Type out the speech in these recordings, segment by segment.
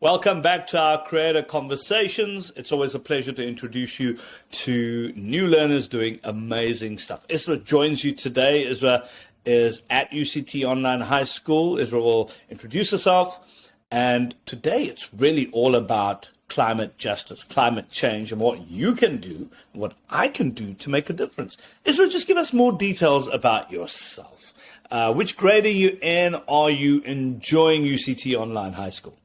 Welcome back to our Creator Conversations. It's always a pleasure to introduce you to new learners doing amazing stuff. Isra joins you today. Isra is at UCT Online High School. Isra will introduce herself. And today it's really all about climate justice, climate change, and what you can do, what I can do to make a difference. Isra, just give us more details about yourself. Which grade are you in? Are you enjoying UCT Online High School?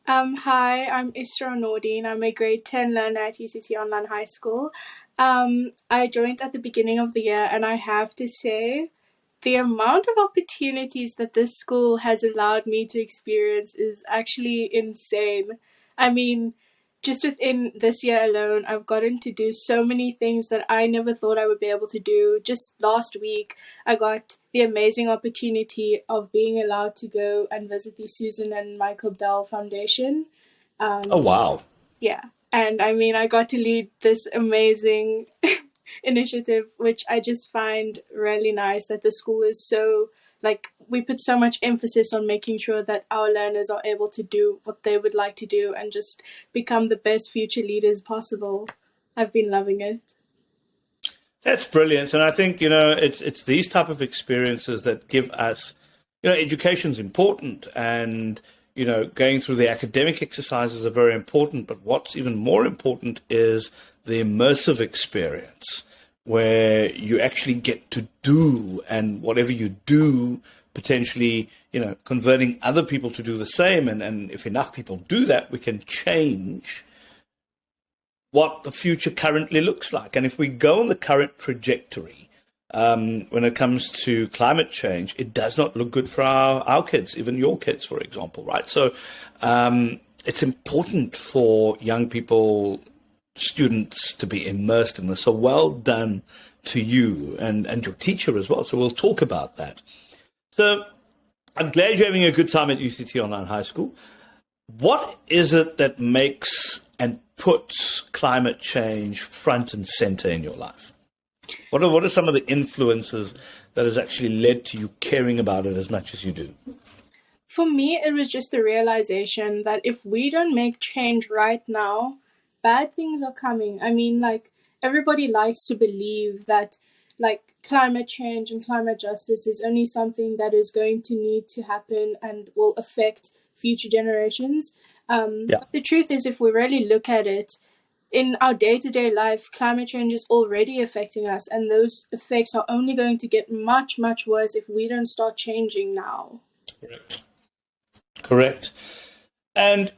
Hi, I'm Isra Nordien. I'm a grade 10 learner at UCT Online High School. I joined at the beginning of the year, and I have to say, the amount of opportunities that this school has allowed me to experience is actually insane. I mean, just within this year alone, I've gotten to do so many things that I never thought I would be able to do. Just last week, I got the amazing opportunity of being allowed to go and visit the Susan and Michael Dell Foundation. Oh, wow. Yeah. And I mean, I got to lead this amazing initiative, which I just find really nice that the school is so, we put so much emphasis on making sure that our learners are able to do what they would like to do and just become the best future leaders possible. I've been loving it. That's brilliant. And I think, it's these type of experiences that give us, education's important, and, going through the academic exercises are very important. But what's even more important is the immersive experience where you actually get to do, and whatever you do, potentially, converting other people to do the same. And if enough people do that, we can change what the future currently looks like. And if we go on the current trajectory, when it comes to climate change, it does not look good for our kids, even your kids, for example, right? So it's important for young people, students, to be immersed in this. So well done to you and your teacher as well. So we'll talk about that. So I'm glad you're having a good time at UCT Online High School. What is it that makes and puts climate change front and center in your life? What are some of the influences that has actually led to you caring about it as much as you do? For me, it was just the realization that if we don't make change right now, bad things are coming. I mean, everybody likes to believe that, climate change and climate justice is only something that is going to need to happen and will affect future generations. But the truth is, if we really look at it, in our day-to-day life, climate change is already affecting us, and those effects are only going to get much, much worse if we don't start changing now. Correct. And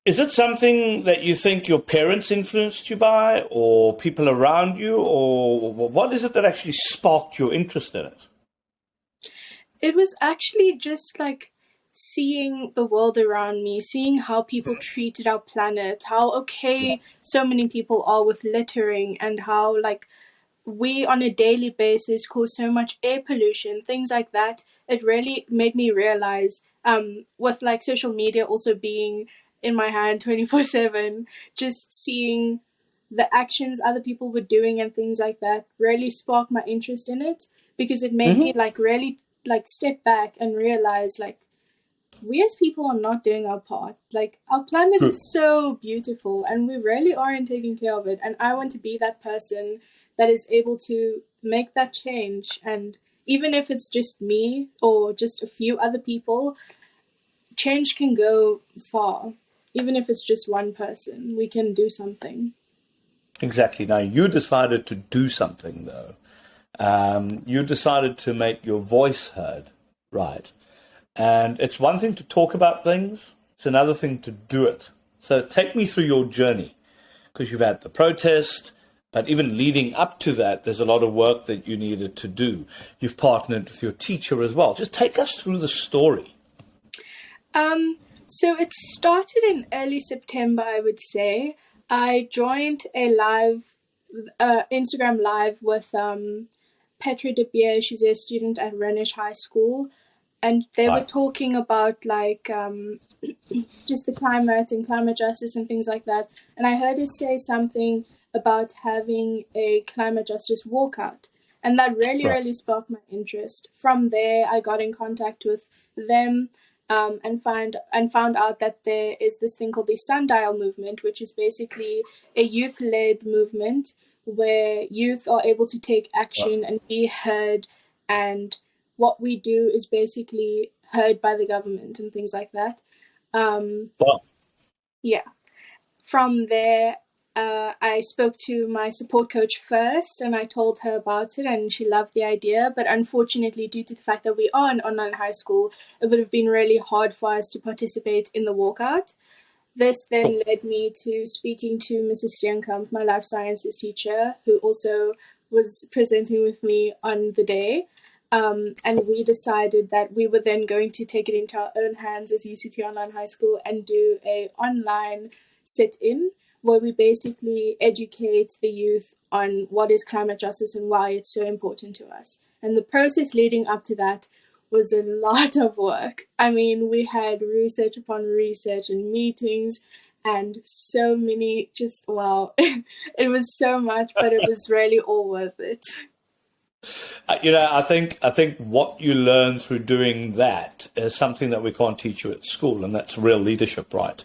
is it something that you think your parents influenced you by, or people around you, or what is it that actually sparked your interest in it? It was actually just seeing the world around me, seeing how people treated our planet, how okay so many people are with littering, and how we on a daily basis cause so much air pollution, things like that. It really made me realize, with social media also being in my hand 24/7, just seeing the actions other people were doing and things like that really sparked my interest in it, because it made me really step back and realize we as people are not doing our part. Our planet is so beautiful and we really aren't taking care of it. And I want to be that person that is able to make that change. And even if it's just me or just a few other people, change can go far. Even if it's just one person, we can do something. Exactly. Now, you decided to do something, though. You decided to make your voice heard, right? And it's one thing to talk about things, it's another thing to do it. So take me through your journey, because you've had the protest, but even leading up to that, there's a lot of work that you needed to do. You've partnered with your teacher as well. Just take us through the story. So it started in early September, I would say. I joined a Instagram live with Petra de Beer. She's a student at Renish High School. And they were talking about just the climate and climate justice and things like that. And I heard her say something about having a climate justice walkout. And that really sparked my interest. From there, I got in contact with them. and found out that there is this thing called the Sundial movement, which is basically a youth-led movement where youth are able to take action and be heard, and what we do is basically heard by the government and things like that. Wow. Yeah. From there, I spoke to my support coach first, and I told her about it, and she loved the idea. But unfortunately, due to the fact that we are an online high school, it would have been really hard for us to participate in the walkout. This then led me to speaking to Mrs. Steenkamp, my life sciences teacher, who also was presenting with me on the day. And we decided that we were then going to take it into our own hands as UCT Online High School and do a online sit-in where we basically educate the youth on what is climate justice and why it's so important to us. And the process leading up to that was a lot of work. I mean, we had research upon research and meetings and so many, just wow. It was so much, but it was really all worth it. I think what you learn through doing that is something that we can't teach you at school, and that's real leadership, right?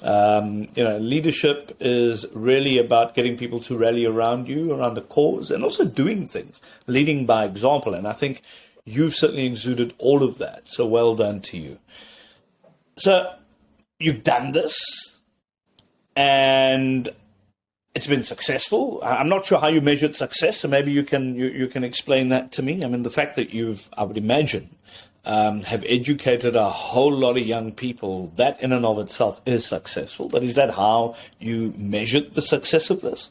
Leadership is really about getting people to rally around you, around a cause, and also doing things, leading by example. And I think you've certainly exuded all of that. So well done to you. So you've done this, and it's been successful. I'm not sure how you measured success, so maybe you can explain that to me. I mean, the fact that you've, I would imagine, have educated a whole lot of young people, that in and of itself is successful. But is that how you measured the success of this?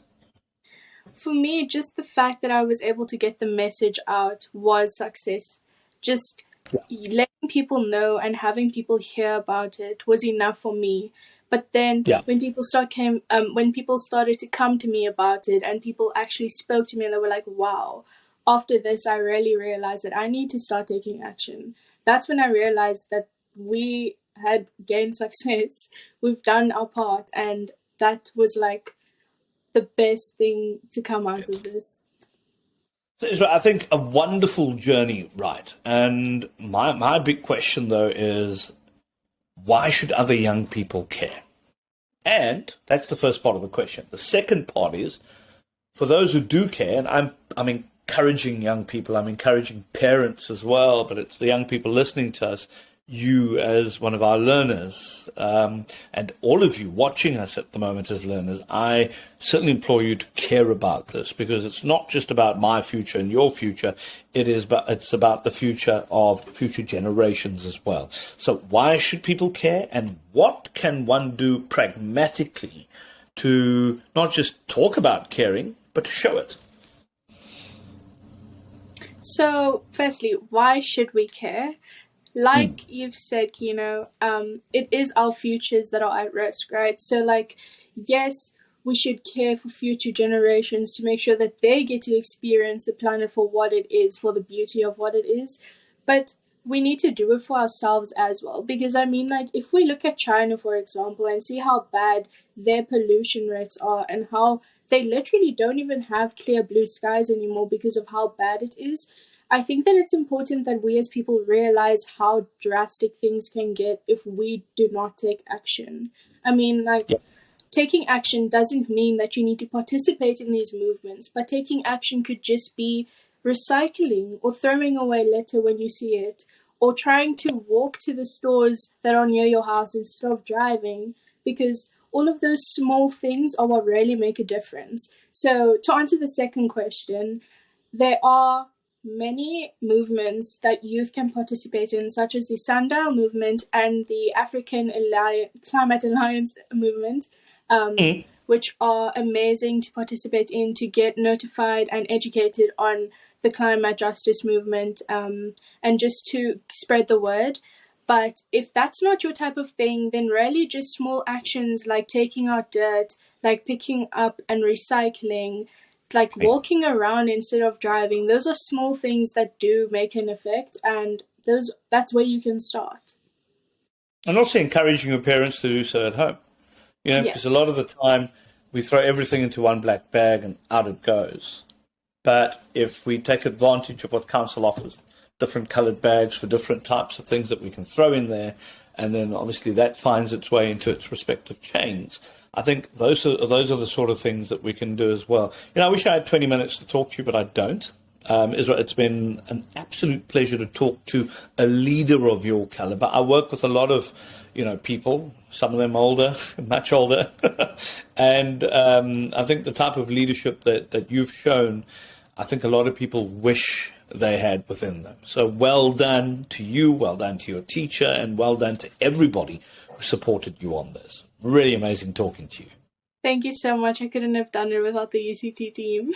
For me, just the fact that I was able to get the message out was success. Just letting people know and having people hear about it was enough for me. But then when people started to come to me about it, and people actually spoke to me and they were like, wow, after this, I really realized that I need to start taking action. That's when I realized that we had gained success. We've done our part, and that was like the best thing to come out of this. So, Isra, I think a wonderful journey, right? And my big question, though, is why should other young people care? And that's the first part of the question. The second part is, for those who do care, and I'm encouraging young people, I'm encouraging parents as well, but it's the young people listening to us, you as one of our learners, and all of you watching us at the moment as learners, I certainly implore you to care about this, because it's not just about my future and your future, it's about the future of future generations as well. So why should people care, and what can one do pragmatically to not just talk about caring, but to show it? So, firstly, why should we care? Like you've said, Kino, it is our futures that are at risk, right? So, like, yes, we should care for future generations to make sure that they get to experience the planet for what it is, for the beauty of what it is. But we need to do it for ourselves as well. Because, I mean, like, if we look at China, for example, and see how bad their pollution rates are and how they literally don't even have clear blue skies anymore because of how bad it is, I think that it's important that we as people realize how drastic things can get if we do not take action. I mean, like, taking action doesn't mean that you need to participate in these movements, but taking action could just be recycling or throwing away litter when you see it, or trying to walk to the stores that are near your house instead of driving, because all of those small things are what really make a difference. So to answer the second question, there are many movements that youth can participate in, such as the Sundial movement and the African Climate Alliance movement, which are amazing to participate in, to get notified and educated on the climate justice movement, and just to spread the word. But if that's not your type of thing, then really just small actions like taking out dirt, like picking up and recycling, like walking around instead of driving, those are small things that do make an effect, and that's where you can start. And also encouraging your parents to do so at home. Because a lot of the time we throw everything into one black bag and out it goes. But if we take advantage of what council offers, different colored bags for different types of things that we can throw in there. And then obviously that finds its way into its respective chains. I think those are the sort of things that we can do as well. I wish I had 20 minutes to talk to you, but I don't. Isra, it's been an absolute pleasure to talk to a leader of your caliber. I work with a lot of, people, some of them older, much older. And I think the type of leadership that you've shown, I think a lot of people wish they had within them. So well done to you, well done to your teacher, and well done to everybody who supported you on this. Really amazing talking to you. Thank you so much. I couldn't have done it without the UCT team.